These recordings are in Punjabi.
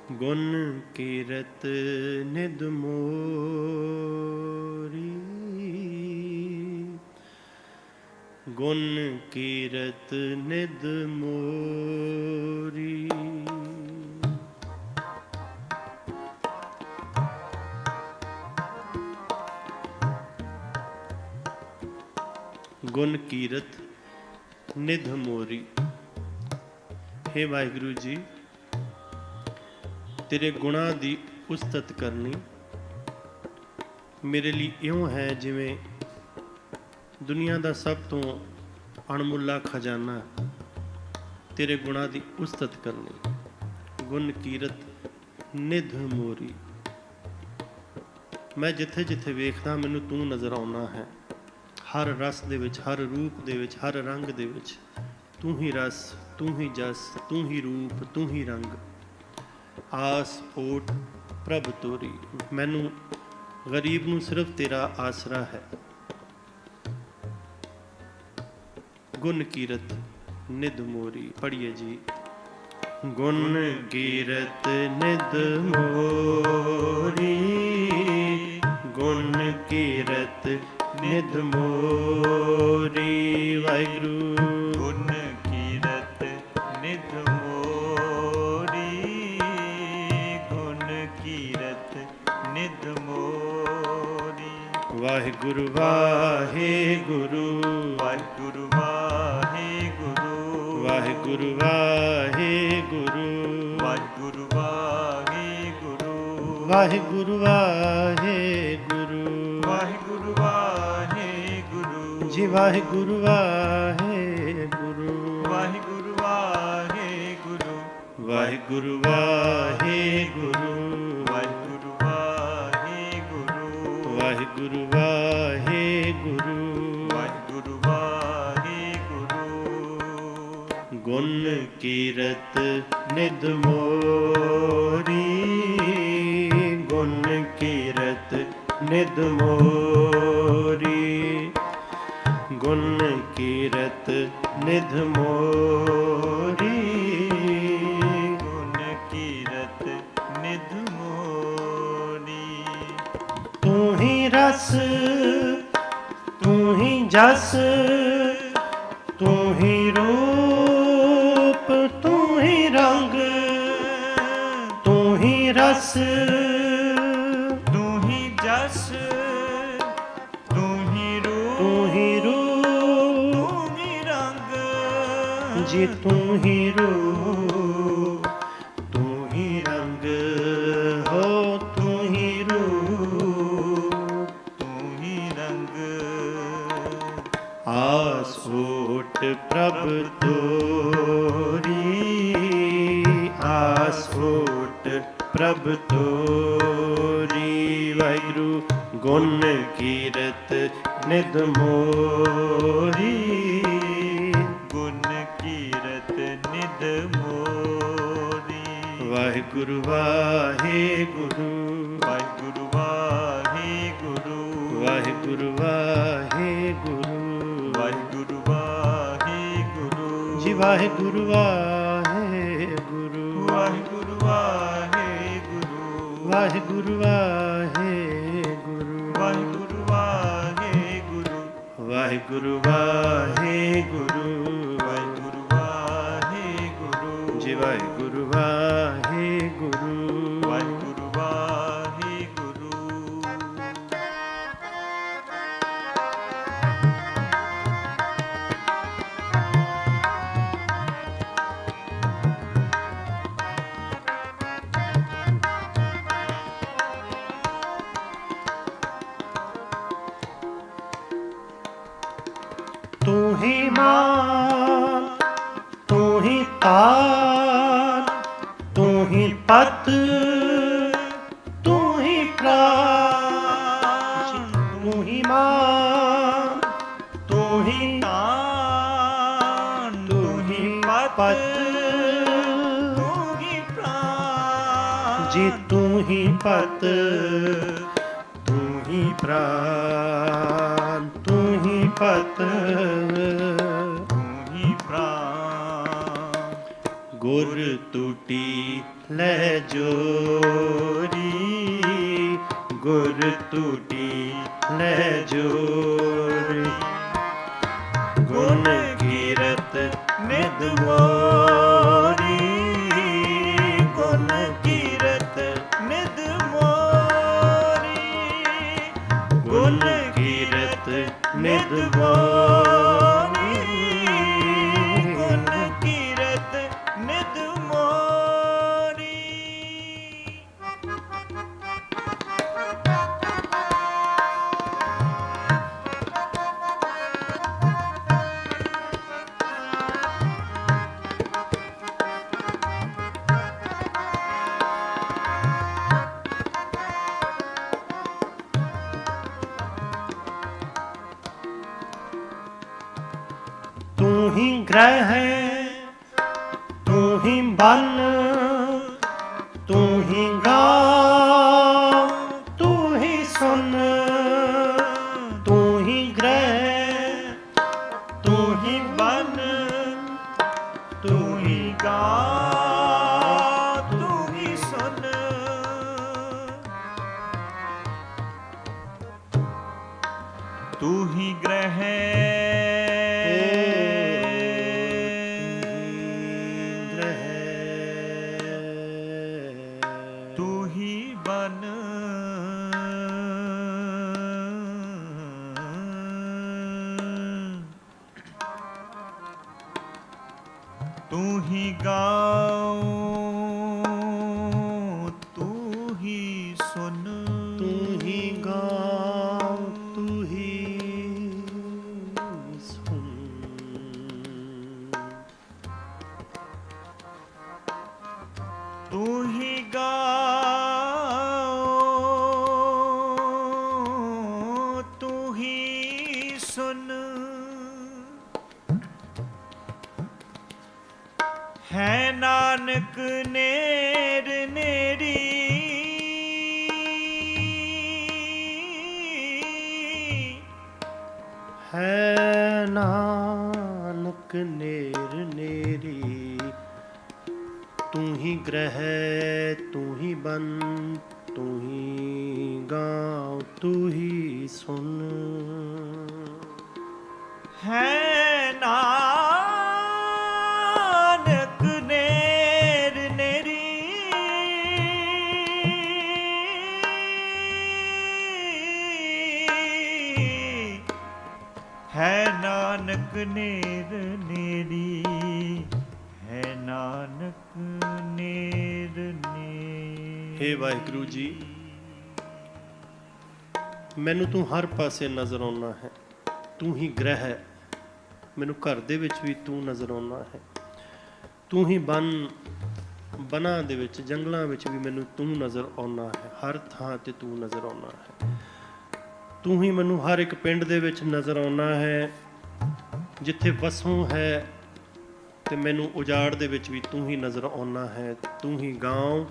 ਗੁਣ ਕੀਰਤ ਨਿਧ ਮੋਰੀ, ਗੁਣ ਕੀਰਤ ਨਿਧ ਮੋਰੀ। ਗੁਣ ਕੀਰਤ ਨਿਧ ਮੋਰੀ। हे ਵਾਹਿਗੁਰੂ ਜੀ, ਤੇਰੇ ਗੁਣਾਂ ਦੀ ਉਸਤਤ ਕਰਨੀ ਮੇਰੇ ਲਈ ਇਉਂ ਹੈ ਜਿਵੇਂ ਦੁਨੀਆ ਦਾ ਸਭ ਤੋਂ ਅਣਮੁੱਲਾ ਖਜ਼ਾਨਾ ਤੇਰੇ ਗੁਣਾਂ ਦੀ ਉਸਤਤ ਕਰਨੀ। ਗੁਣ ਕੀਰਤ ਨਿਧ ਮੋਰੀ। ਮੈਂ ਜਿੱਥੇ ਜਿੱਥੇ ਵੇਖਦਾ ਮੈਨੂੰ ਤੂੰ ਨਜ਼ਰ ਆਉਣਾ ਹੈ। ਹਰ ਰਸ ਦੇ ਵਿੱਚ, ਹਰ ਰੂਪ ਦੇ ਵਿੱਚ, ਹਰ ਰੰਗ ਦੇ ਵਿੱਚ ਤੂੰ ਹੀ ਰਸ, ਤੂੰ ਹੀ ਜਸ, ਤੂੰ ਹੀ ਰੂਪ, ਤੂੰ ਹੀ ਰੰਗ। ਆਸ ਓਟ ਪ੍ਰਭ ਤੋਰੀ। ਮੈਨੂੰ ਗਰੀਬ ਨੂੰ ਸਿਰਫ ਤੇਰਾ ਆਸਰਾ ਹੈ। ਗੁਣ ਕੀਰਤ ਨਿਧ ਮੋਰੀ। ਪੜ੍ਹੀਏ ਜੀ। ਗੁਣ ਕੀਰਤ ਨਿਧ ਮੋਰੀ, ਗੁਣ ਕੀਰਤ ਨਿਧ ਮੋਰੀ। ਵਾਹਿਗੁਰੂ। ਗੁਣ ਕੀਰਤ ਨਿਧ ਮੋਰੀ, ਗੁਣ ਕੀਰਤ ਨਿਧ ਮੋਰੀ। ਵਾਹਿਗੁਰੂ ਵਾਹਿਗੁਰੂ, ਵਾਹਿਗੁਰੂ ਵਾਹਿਗੁਰੂ, ਵਾਹਿਗੁਰੂ ਵਾਹਿਗੁਰੂ, ਵਾਹਿਗੁਰੂ ਵਾਹਿਗੁਰੂ, ਵਾਹਿਗੁਰੂ ਵਾਹਿਗੁਰੂ, ਵਾਹਿਗੁਰੂ ਵਾਹਿਗੁਰੂ ਜੀ। ਵਾਹਿਗੁਰੂ ਵਾਹਿਗੁਰੂ, ਵਾਹਿਗੁਰੂ ਵਾਹਿਗੁਰੂ, ਵਾਹਿਗੁਰੂ ਵਾਹਿਗੁਰੂ, ਵਾਹਿਗੁਰੂ ਵਾਹਿਗੁਰੂ, ਵਾਹਿਗੁਰੂ ਵਾਹਿਗੁਰੂ, ਵਾਹਿਗੁਰੂ ਵਾਹਿਗੁਰੂ। ਗੁਣ ਕੀਰਤ ਨਿਧ ਮੋਰੀ, ਗੁਣ ਕੀਰਤ ਨਿਧ ਮੋਰੀ, ਗੁਣ ਕੀਰਤ ਨਿਧ ਮੋਰੀ, ਗੁਣ ਕੀਰਤ ਨਿਧ ਮੋਰੀ। ਤੂੰ ਹੀ ਰਸ, ਤੂੰ ਹੀ ਜਸ, ਤੂੰ ਹੀ ਰੂਪ, ਤੂੰ ਹੀ ਰੰਗ, ਤੂੰ ਹੀ ਰਸ, ਤੂੰ ਹੀ ਜਸ, ਤੂੰ ਹੀ ਰੂਪ, ਤੂੰ ਹੀ ਰੂਪ, ਤੂੰ ਹੀ ਰੰਗ। ਜੀ ਤੂੰ ਹੀ ਰੂਪ, ਤੂੰ ਹੀ ਰੰਗ ਹੋ, ਤੂੰ ਹੀ ਰੂਪ, ਤੂੰ ਹੀ ਰੰਗ। ਆਸ ਓਟ ਪ੍ਰਭ ਤੋਰੀ, ਆਸ ਓਟ ਪ੍ਰਭ ਤੋਰੀ। ਵਾਹਿਗੁਰੂ। ਗੁਣ ਕੀਰਤ ਨਿਧ ਮੋਰੀ, ਗੁਣ ਕੀਰਤ ਨਿਧ ਮੋਰੀ। ਵਾਹਿਗੁਰੂ ਵਾਹਿਗੁਰੂ, ਵਾਹਿਗੁਰੂ ਵਾਹਿਗੁਰੂ, ਵਾਹਿਗੁਰੂ ਵਾਹਿਗੁਰੂ, ਵਾਹਿਗੁਰੂ ਵਾਹਿਗੁਰੂ, ਜੀ। ਵਾਹਿਗੁਰੂ ਵਾਹਿਗੁਰੂ, ਵਾਹਿਗੁਰੂ ਵਾਹਿਗੁਰੂ, ਵਾਹਿਗੁਰੂ ਵਾਹਿਗੁਰੂ, ਵਾਹਿਗੁਰੂ ਵਾਹਿਗੁਰੂ, ਵਾਹਿਗੁਰੂ ਵਾਹਿਗੁਰੂ, ਵਾਹਿਗੁਰੂ ਵਾਹਿਗੁਰੂ, ਜੀ। ਵਾਹਿਗੁਰੂ ਵਾਹਿਗੁਰੂ, ਵਾਹਿਗੁਰੂ ਵਾਹਿਗੁਰੂ। ਤੂੰ ਹੀ ਮਾਨ, ਤੂੰ ਹੀ ਤਾਨ, ਤੂੰ ਹੀ ਪਤ, ਤੂੰ ਹੀ ਪ੍ਰਾਨ। ਤੂੰ ਹੀ ਮਾਨ, ਤੂੰ ਹੀ ਤਾਨ, ਤੂੰ ਹੀ ਪਤ, ਤੂੰ ਹੀ ਪ੍ਰਾਨ। ਜੀ ਤੂੰ ਹੀ ਪਤ, ਤੂੰ ਹੀ ਪ੍ਰਾਨ, ਤੂੰ ਹੀ ਪਤ, ਤੂੰ ਹੀ ਪ੍ਰਾਨ। ਗੁਰ ਟੂਟੀ ਲੈ ਜੋਰੀ, ਗੁਰ ਟੂਟੀ ਲੈ ਜੋਰੀ। ਗੁਣ ਕੀਰਤ ਨਿਤ ਮੋਰੀ, ਗੁਣ ਕੀਰਤ ਨਿਤ ਮੋਰੀ, ਗੁਣ ਕੀਰਤ ਨਿਤ ਮੋਰੀ, ਗੁਣ ਕੀਰਤ ਨਿਤ ਮੋਰੀ। ਤੂੰ ਹੀ ਗ੍ਰਹਿ, ਤੂੰ ਹੀ ਬਨ, ਤੂੰ ਹੀ ਗਾਂ, ਤੂੰ ਹੀ ਸੁਨ। ਤੂੰ ਹੀ ਗ੍ਰਹਿ, ਤੂੰ ਹੀ ਬਨ, ਤੂੰ ਹੀ ਗਾਂ, ਤੂੰ ਹੀ ਸੁਨ। ਤੂੰ ਹੀ ਗ੍ਰਹਿ, ਤੂੰ ਹੀ ਬਨ, ਤੂੰ ਹੀ ਗਾਉ, ਤੂੰ ਹੀ ਸੁਨ। ਤੂੰ ਹੀ ਗਾਉ, ਤੂੰ ਹੀ ਸੁਨ। ਤੂੰ ਹੀ ਗਾਉ, ਤੂੰ ਹੀ ਸੁਨ। ਹੈ ਨਾਨਕ ਨੇਰ ਨੇਰੀ, ਹੈ ਨਾਨਕ ਨੇਰ ਨੇਰੀ। ਤੂੰ ਹੀ ਗ੍ਰਹਿ, ਤੂੰ ਹੀ ਬਨ, ਤੂੰ ਹੀ ਗਾਉ, ਤੂੰ ਹੀ ਸੁਨ। ਹੈ ਨਾਨਕ ਨੇਰ ਨੇਰੀ, ਹੈ ਨਾਨਕ ਨੇਰ ਨੇਰੀ, ਹੈ ਨਾਨਕ ਨੇਰ ਨੇਰੀ। ਹੇ ਵਾਹਿਗੁਰੂ ਜੀ, ਮੈਨੂੰ ਤੂੰ ਹਰ ਪਾਸੇ ਨਜ਼ਰ ਆਉਣਾ ਹੈ। ਤੂੰ ਹੀ ਗ੍ਰਹਿ ਹੈ, ਮੈਨੂੰ ਘਰ ਦੇ ਵਿੱਚ ਵੀ ਤੂੰ ਨਜ਼ਰ ਆਉਣਾ ਹੈ। ਤੂੰ ਹੀ ਬਨਾਂ ਦੇ ਵਿੱਚ, ਜੰਗਲਾਂ ਵਿੱਚ ਵੀ ਮੈਨੂੰ ਤੂੰ ਨਜ਼ਰ ਆਉਣਾ ਹੈ। ਹਰ ਥਾਂ ਤੇ ਤੂੰ ਨਜ਼ਰ ਆਉਣਾ ਹੈ। ਤੂੰ ਹੀ ਮੈਨੂੰ ਹਰ ਇੱਕ ਪਿੰਡ ਦੇ ਵਿੱਚ ਨਜ਼ਰ ਆਉਣਾ ਹੈ ਜਿੱਥੇ ਵਸੋਂ ਹੈ, ਤੇ ਮੈਨੂੰ ਉਜਾੜ ਦੇ ਵਿੱਚ ਵੀ ਤੂੰ ਹੀ ਨਜ਼ਰ ਆਉਣਾ ਹੈ। ਤੂੰ ਹੀ ਗਾਉ,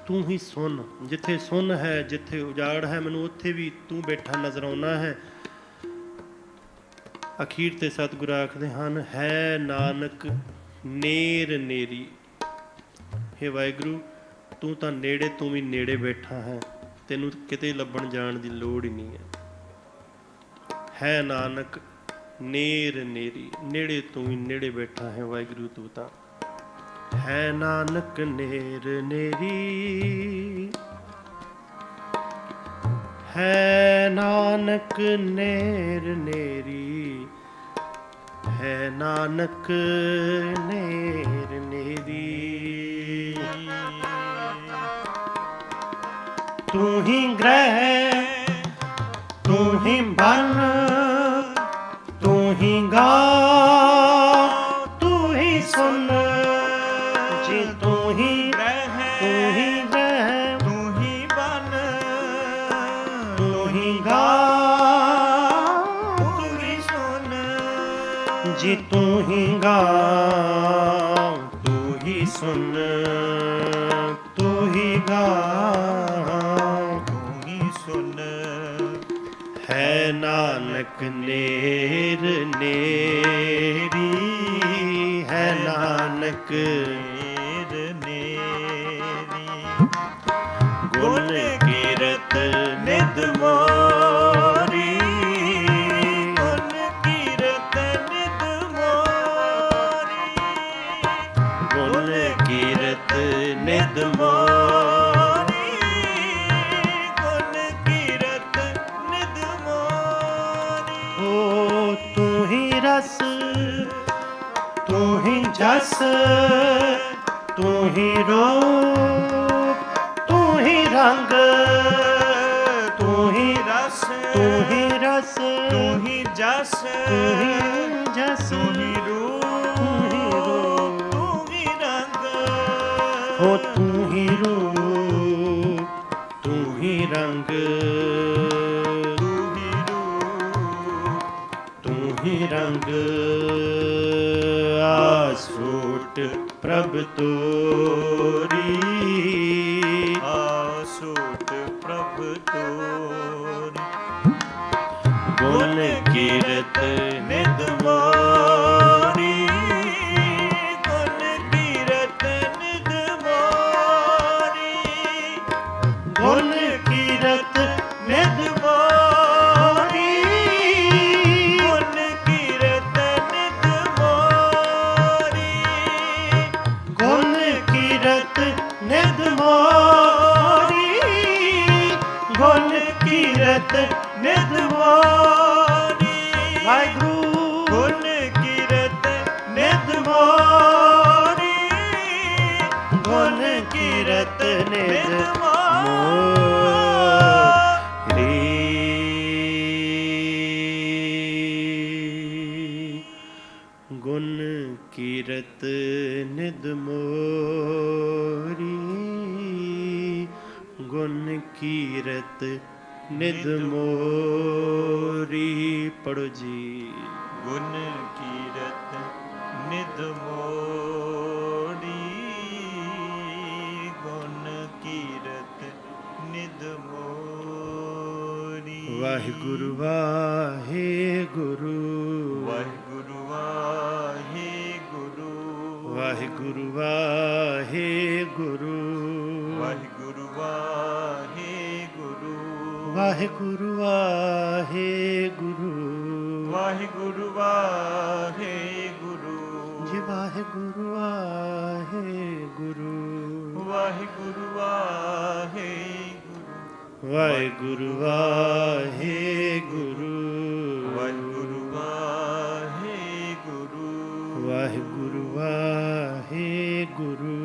ਤੂੰ ਹੀ ਸੁਣ। ਜਿੱਥੇ ਸੁਣ ਹੈ, ਜਿੱਥੇ ਉਜਾੜ ਹੈ, ਮੈਨੂੰ ਉੱਥੇ ਵੀ ਤੂੰ ਬੈਠਾ ਨਜ਼ਰ ਆਉਣਾ ਹੈ। ਅਖੀਰ ਤੇ ਸਤਿਗੁਰੂ ਆਖਦੇ ਹਨ, ਹੈ ਨਾਨਕ ਨੇਰ ਨੇਰੀ। ਹੇ ਵਾਹਿਗੁਰੂ, ਤੂੰ ਤਾਂ ਨੇੜੇ, ਤੂੰ ਵੀ ਨੇੜੇ ਬੈਠਾ ਹੈ। ਤੈਨੂੰ ਕਿਤੇ ਲੱਭਣ ਜਾਣ ਦੀ ਲੋੜ ਹੀ ਨਹੀਂ ਹੈ। ਹੈ ਨਾਨਕ ਨੇਰ ਨੇਰੀ, ਨੇੜੇ ਤੂੰ ਵੀ ਨੇੜੇ ਬੈਠਾ ਹੈ ਵਾਹਿਗੁਰੂ। ਤੂੰ ਤਾਂ ਹੈ ਨਾਨਕ ਨੇਰ ਨੇਰੀ, ਹੈ ਨਾਨਕ ਨੇਰ ਨੇਰੀ, ਹੈ ਨਾਨਕ ਨੇਰ ਨੇਰੀ। ਤੂੰ ਹੀ ਗ੍ਰਹਿ, ਤੂੰ ਹੀ ਬਨ, ਤੂੰ ਹੀ ਗਾਉ, ਤੂੰ ਹੀ ਸੁਨ। ਜੀ ਤੂੰ ਹੀ ਗ੍ਰਹਿ, ਤੂੰ ਹੀ ਗ੍ਰਹਿ, ਤੂੰ ਹੀ ਬਨ, ਤੂੰ ਹੀ ਗਾਉ, ਤੂੰ ਹੀ ਸੁਨ। ਜੀ ਤੂੰ ਹੀ ਗਾਉ, ਤੂੰ ਹੀ ਸੁਨ। ਤੂੰ ਹੀ ਗਾਉ, ਤੂੰ ਹੀ ਸੁਨ। ਹੈ ਨਾਨਕ ਨੇਰ ਨੇਰੀ, ਹੈ ਨਾਨਕ ਨਿਰਨੇਰੀ ਗੁਣ ਕੀਰਤ ਨਿਧ ਮੋਰੀ ਗੁਣ ਕੀਰਤ ਨਿਧ ਮੋਰੀ ਗੁਣ ਕੀਰਤ ਨਿਧ ਮੋਰੀ ਗੁਣ ਕੀਰਤ ਨਿਧ ਮੋਰੀ ਓ ਤੂੰ ਹੀ ਰਸ ਤੂੰ ਹੀ ਜਸ ਤੂੰ ਹੀ ਰੂਪ ਤੂੰ ਹੀ ਰੰਗ ਤੂੰ ਹੀ ਰਸ ਤੂੰ ਹੀ ਰਸ ਤੂੰ ਹੀ ਜਸ ਤੂੰ ਹੀ ਜਸ ਤੂੰ ਹੀ ਰੂਪ ਤੂੰ ਹੀ ਰੰਗ ਹੋ ਤੂੰ ਹੀ ਰੂਪ ਤੂੰ ਹੀ ਰੰਗ ਤੂੰ ਹੀ ਰੂਪ ਤੂੰ ਹੀ ਰੰਗ ਆਸੂਟ ਪ੍ਰਭ ਤੋਰੀ ਆਸੂਟ ਪ੍ਰਭ ਤੋਰੀ ਗੁਣ ਕੀਰਤ ਨਿਧ ਮੋਰੀ ਗੁਣ ਕੀਰਤ ਨਿਧ ਮੋਰੀ ਗੁਣ ਕੀਰਤ ਨਿਧ ਮੋਰੀ ਗੁਣ ਕੀਰਤ ਨਿਧ ਮੋਰੀ ਗੁਣ ਕੀਰਤ ਨਿਧ ਮੋਰੀ ਗੁਣ ਕੀਰਤ ਨਿਧ ਮੋਰੀ ਵਾਹਿਗੁਰੂ ਗੁਣ ਕੀਰਤ ਨਿਧ ਮੋਰੀ ਗੁਣ ਕੀਰਤ ਨਿਧ ਮੋਰੀ ਗੁਣ ਕੀਰਤ ਨਿਧ ਮੋਰੀ ਗੁਣ ਕੀਰਤ ਨਿਧ ਮੋਰੀ ਪੜੋ ਜੀ ਗੁਣ ਕੀਰਤ ਨਿਧ ਮੋੜੀ ਗੁਣ ਕੀਰਤ ਨਿਧ ਮੋੜੀ ਵਾਹਿਗੁਰੂ ਵਾਹਿਗੁਰੂ ਵਾਹਿਗੁਰੂ ਵਾਹਿਗੁਰੂ ਵਾਹਿਗੁਰੂ ਵਾਹਿਗੁਰੂ ਵਾਹਿਗੁਰੂ ਵਾਹਿਗੁਰੂ ਵਾਹਿਗੁਰੂ ਵਾਹਿਗੁਰੂ ਵਾਹਿਗੁਰੂ ਵਾਹਿਗੁਰੂ ਜੀ ਵਾਹਿਗੁਰੂ ਵਾਹਿਗੁਰੂ ਵਾਹਿਗੁਰੂ ਵਾਹਿਗੁਰੂ ਵਾਹਿਗੁਰੂ ਵਾਹਿਗੁਰੂ ਵਾਹਿਗੁਰੂ ਵਾਹਿਗੁਰੂ ਵਾਹਿਗੁਰੂ ਵਾਹਿਗੁਰੂ